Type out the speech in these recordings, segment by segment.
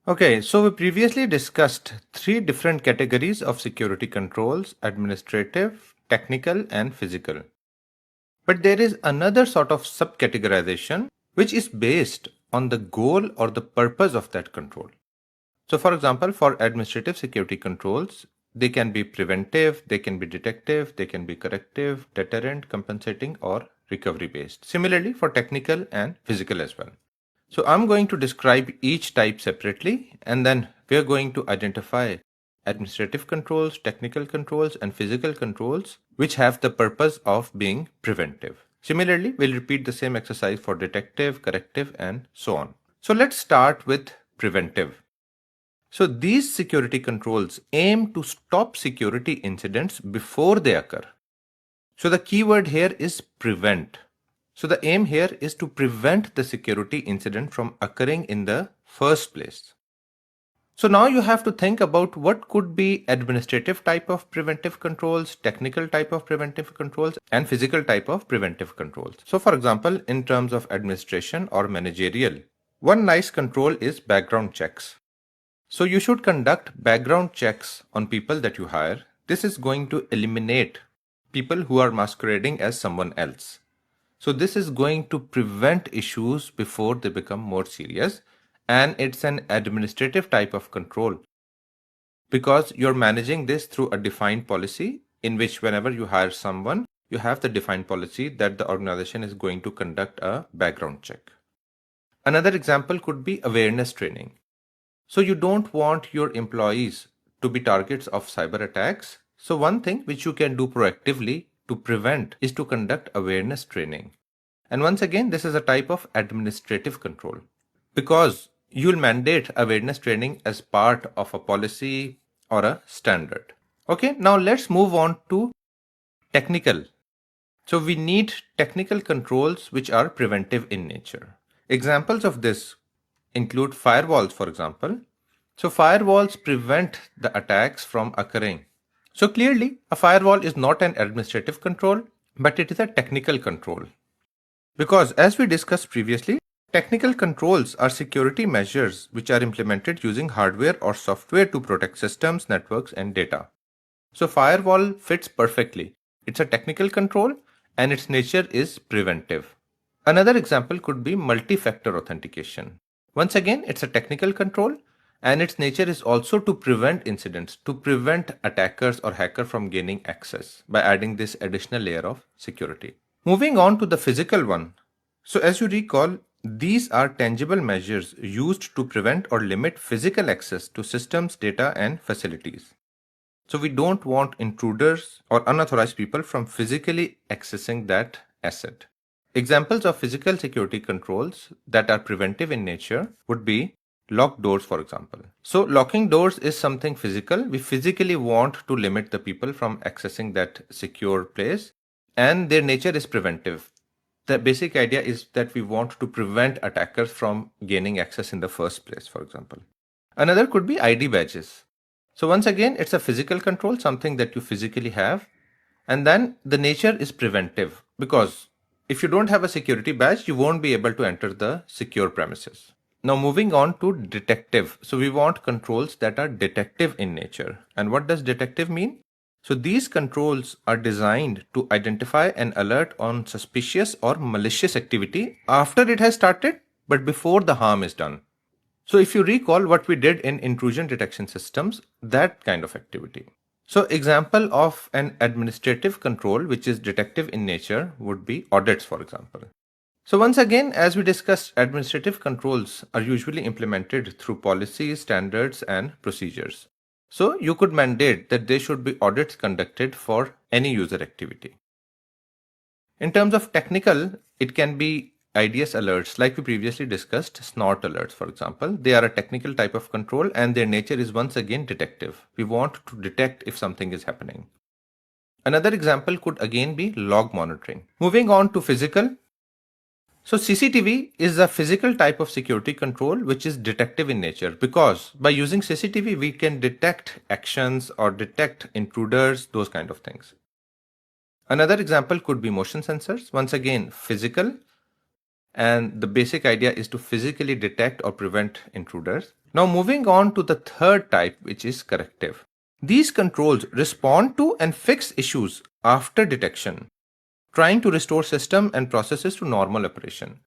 Okay, so we previously discussed three different categories of security controls: administrative, technical, and physical. But there is another sort of subcategorization which is based on the goal or the purpose of that control. So, for example, for administrative security controls, they can be preventive, they can be detective, they can be corrective, deterrent, compensating, or recovery based. Similarly, for technical and physical as well. So I'm going to describe each type separately, and then we're going to identify administrative controls, technical controls, and physical controls which have the purpose of being preventive. Similarly, we'll repeat the same exercise for detective, corrective, and so on. So let's start with preventive. So these security controls aim to stop security incidents before they occur. So the keyword here is prevent. So the aim here is to prevent the security incident from occurring in the first place. So now you have to think about what could be administrative type of preventive controls, technical type of preventive controls, and physical type of preventive controls. So for example, in terms of administration or managerial, one nice control is background checks. So you should conduct background checks on people that you hire. This is going to eliminate people who are masquerading as someone else. So this is going to prevent issues before they become more serious, and it's an administrative type of control because you're managing this through a defined policy in which whenever you hire someone, you have the defined policy that the organization is going to conduct a background check. Another example could be awareness training. So you don't want your employees to be targets of cyber attacks. So one thing which you can do proactively to prevent is to conduct awareness training. And once again, this is a type of administrative control because you'll mandate awareness training as part of a policy or a standard. Okay, now let's move on to technical. So we need technical controls which are preventive in nature. Examples of this include firewalls, for example. So firewalls prevent the attacks from occurring. So clearly, a firewall is not an administrative control, but it is a technical control. Because as we discussed previously, technical controls are security measures which are implemented using hardware or software to protect systems, networks, and data. So firewall fits perfectly. It's a technical control and its nature is preventive. Another example could be multi-factor authentication. Once again, it's a technical control and its nature is also to prevent incidents, to prevent attackers or hacker from gaining access by adding this additional layer of security. Moving on to the physical one. So as you recall, these are tangible measures used to prevent or limit physical access to systems, data, and facilities. So we don't want intruders or unauthorized people from physically accessing that asset. Examples of physical security controls that are preventive in nature would be locked doors, for example. So locking doors is something physical. We physically want to limit the people from accessing that secure place, and their nature is preventive. The basic idea is that we want to prevent attackers from gaining access in the first place, for example. Another could be ID badges. So once again, it's a physical control, something that you physically have. And then the nature is preventive because if you don't have a security badge, you won't be able to enter the secure premises. Now moving on to detective. So we want controls that are detective in nature. And what does detective mean? So these controls are designed to identify and alert on suspicious or malicious activity after it has started, but before the harm is done. So if you recall what we did in intrusion detection systems, that kind of activity. So example of an administrative control which is detective in nature would be audits, for example. So once again, as we discussed, administrative controls are usually implemented through policies, standards, and procedures. So you could mandate that there should be audits conducted for any user activity. In terms of technical, it can be IDS alerts, like we previously discussed, snort alerts, for example. They are a technical type of control and their nature is once again detective. We want to detect if something is happening. Another example could again be log monitoring. Moving on to physical. So CCTV is a physical type of security control which is detective in nature because by using CCTV we can detect actions or detect intruders, those kind of things. Another example could be motion sensors. Once again, physical, and the basic idea is to physically detect or prevent intruders. Now moving on to the third type, which is corrective. These controls respond to and fix issues after detection, trying to restore system and processes to normal operation.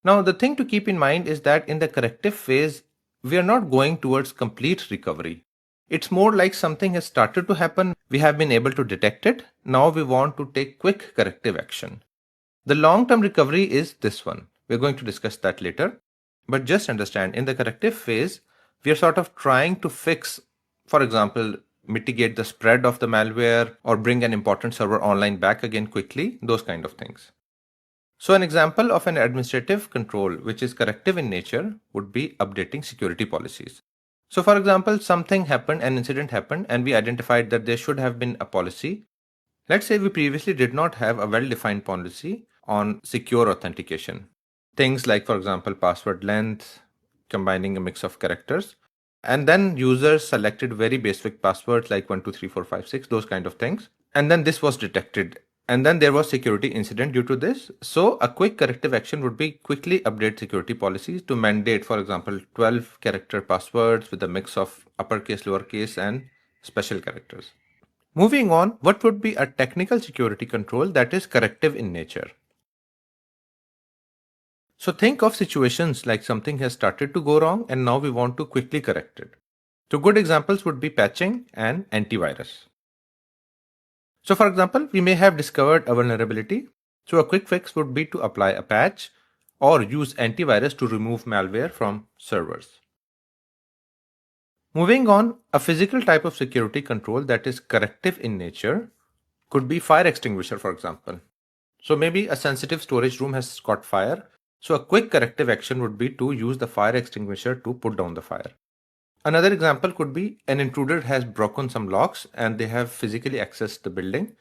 Now, the thing to keep in mind is that in the corrective phase, we are not going towards complete recovery. It's more like something has started to happen, we have been able to detect it, now we want to take quick corrective action. The long term recovery is this one. We're going to discuss that later. But just understand, in the corrective phase, we are sort of trying to fix, for example, mitigate the spread of the malware or bring an important server online back again quickly, those kind of things. So an example of an administrative control which is corrective in nature would be updating security policies. So for example, something happened, an incident happened, and we identified that there should have been a policy. Let's say we previously did not have a well-defined policy on secure authentication. Things like, for example, password length, combining a mix of characters. And then users selected very basic passwords like 123456, those kind of things. And then this was detected. And then there was security incident due to this. So a quick corrective action would be quickly update security policies to mandate, for example, 12 character passwords with a mix of uppercase, lowercase, and special characters. Moving on, what would be a technical security control that is corrective in nature? So think of situations like something has started to go wrong and now we want to quickly correct it. So good examples would be patching and antivirus. So for example, we may have discovered a vulnerability. So a quick fix would be to apply a patch or use antivirus to remove malware from servers. Moving on, a physical type of security control that is corrective in nature could be fire extinguisher, for example. So maybe a sensitive storage room has caught fire. So a quick corrective action would be to use the fire extinguisher to put down the fire. Another example could be an intruder has broken some locks and they have physically accessed the building.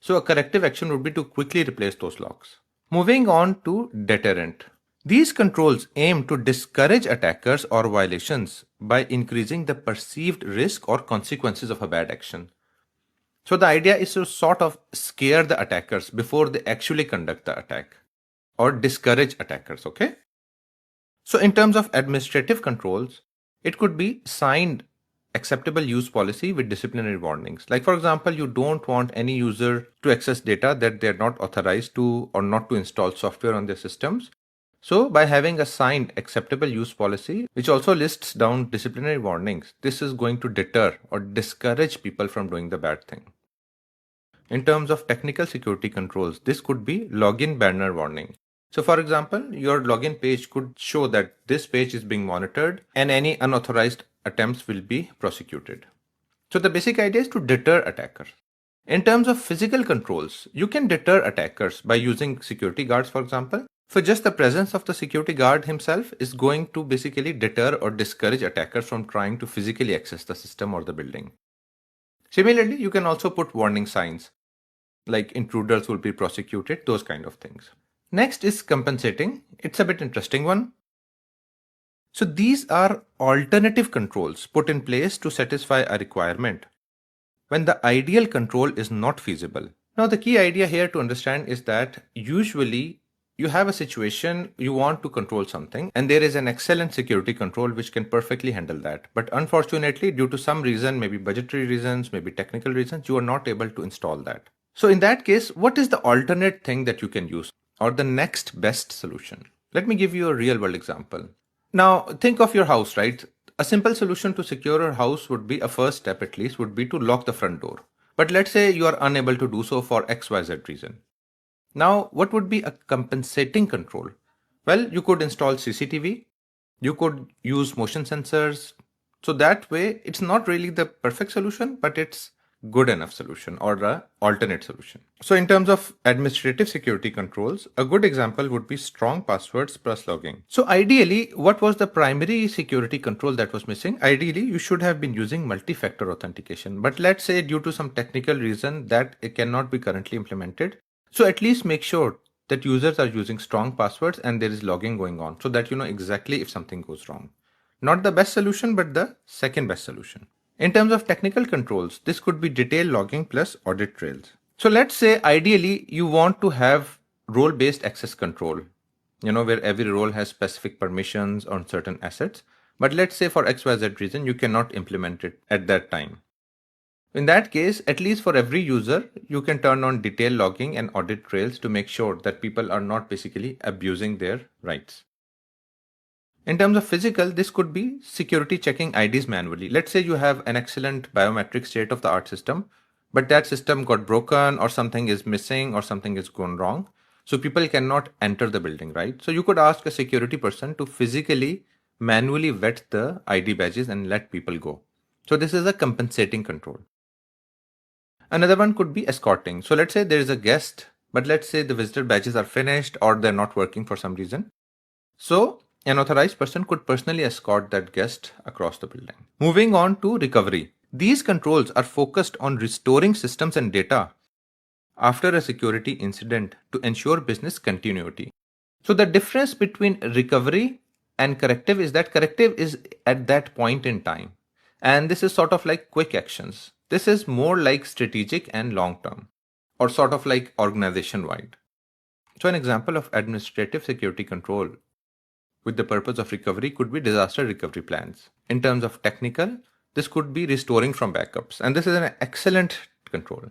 So a corrective action would be to quickly replace those locks. Moving on to deterrent. These controls aim to discourage attackers or violations by increasing the perceived risk or consequences of a bad action. So the idea is to sort of scare the attackers before they actually conduct the attack or discourage attackers, okay? So in terms of administrative controls, it could be signed acceptable use policy with disciplinary warnings. Like for example, you don't want any user to access data that they're not authorized to or not to install software on their systems. So by having a signed acceptable use policy, which also lists down disciplinary warnings, this is going to deter or discourage people from doing the bad thing. In terms of technical security controls, this could be login banner warning. So for example, your login page could show that this page is being monitored and any unauthorized attempts will be prosecuted. So the basic idea is to deter attackers. In terms of physical controls, you can deter attackers by using security guards, for example. So just the presence of the security guard himself is going to basically deter or discourage attackers from trying to physically access the system or the building. Similarly, you can also put warning signs like intruders will be prosecuted, those kind of things. Next is compensating. It's a bit interesting one. So these are alternative controls put in place to satisfy a requirement when the ideal control is not feasible. Now the key idea here to understand is that usually you have a situation you want to control something and there is an excellent security control which can perfectly handle that. But unfortunately, due to some reason, maybe budgetary reasons, maybe technical reasons, you are not able to install that. So in that case, what is the alternate thing that you can use or the next best solution? Let me give you a real world example. Now think of your house, right? A simple solution to secure your house would be, a first step at least, would be to lock the front door. But let's say you are unable to do so for XYZ reason. Now, what would be a compensating control? Well, you could install CCTV, you could use motion sensors. So that way, it's not really the perfect solution, but it's good enough solution or the alternate solution. So in terms of administrative security controls, a good example would be strong passwords plus logging. So ideally, what was the primary security control that was missing? Ideally, you should have been using multi-factor authentication, but let's say due to some technical reason that it cannot be currently implemented. So at least make sure that users are using strong passwords and there is logging going on so that you know exactly if something goes wrong. Not the best solution, but the second best solution. In terms of technical controls, this could be detailed logging plus audit trails. So let's say ideally you want to have role-based access control, where every role has specific permissions on certain assets. But let's say for XYZ reason, you cannot implement it at that time. In that case, at least for every user, you can turn on detail logging and audit trails to make sure that people are not basically abusing their rights. In terms of physical, this could be security checking IDs manually. Let's say you have an excellent biometric state of the art system, but that system got broken or something is missing or something is gone wrong. So people cannot enter the building, right? So you could ask a security person to physically manually vet the ID badges and let people go. So this is a compensating control. Another one could be escorting. So let's say there is a guest, but let's say the visitor badges are finished or they're not working for some reason. So an authorized person could personally escort that guest across the building. Moving on to recovery. These controls are focused on restoring systems and data after a security incident to ensure business continuity. So the difference between recovery and corrective is that corrective is at that point in time. And this is sort of like quick actions. This is more like strategic and long term, or sort of like organization wide. So, an example of administrative security control with the purpose of recovery could be disaster recovery plans. In terms of technical, this could be restoring from backups, and this is an excellent control.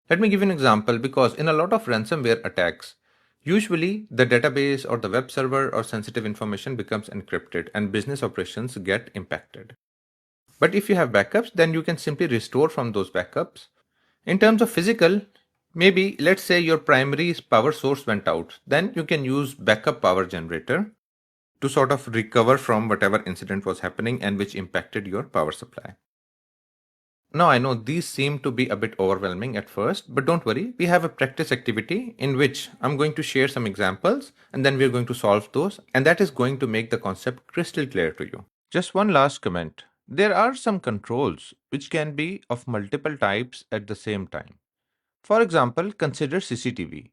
Let me give you an example because in a lot of ransomware attacks, usually the database or the web server or sensitive information becomes encrypted and business operations get impacted. But if you have backups, then you can simply restore from those backups. In terms of physical, maybe let's say your primary power source went out, then you can use backup power generator to sort of recover from whatever incident was happening and which impacted your power supply. Now, I know these seem to be a bit overwhelming at first, but don't worry, we have a practice activity in which I'm going to share some examples and then we're going to solve those, and that is going to make the concept crystal clear to you. Just one last comment. There are some controls which can be of multiple types at the same time. For example, consider CCTV.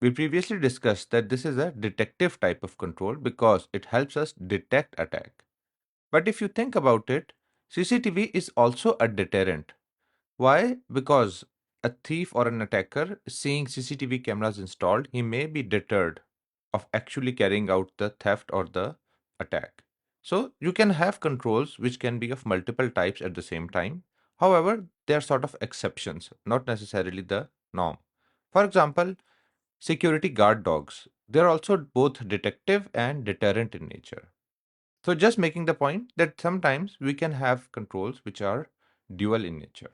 We previously discussed that this is a detective type of control because it helps us detect attack. But if you think about it, CCTV is also a deterrent. Why? Because a thief or an attacker seeing CCTV cameras installed, he may be deterred of actually carrying out the theft or the attack. So you can have controls which can be of multiple types at the same time. However, they are sort of exceptions, not necessarily the norm. For example, security guard dogs. They're also both detective and deterrent in nature. So just making the point that sometimes we can have controls which are dual in nature.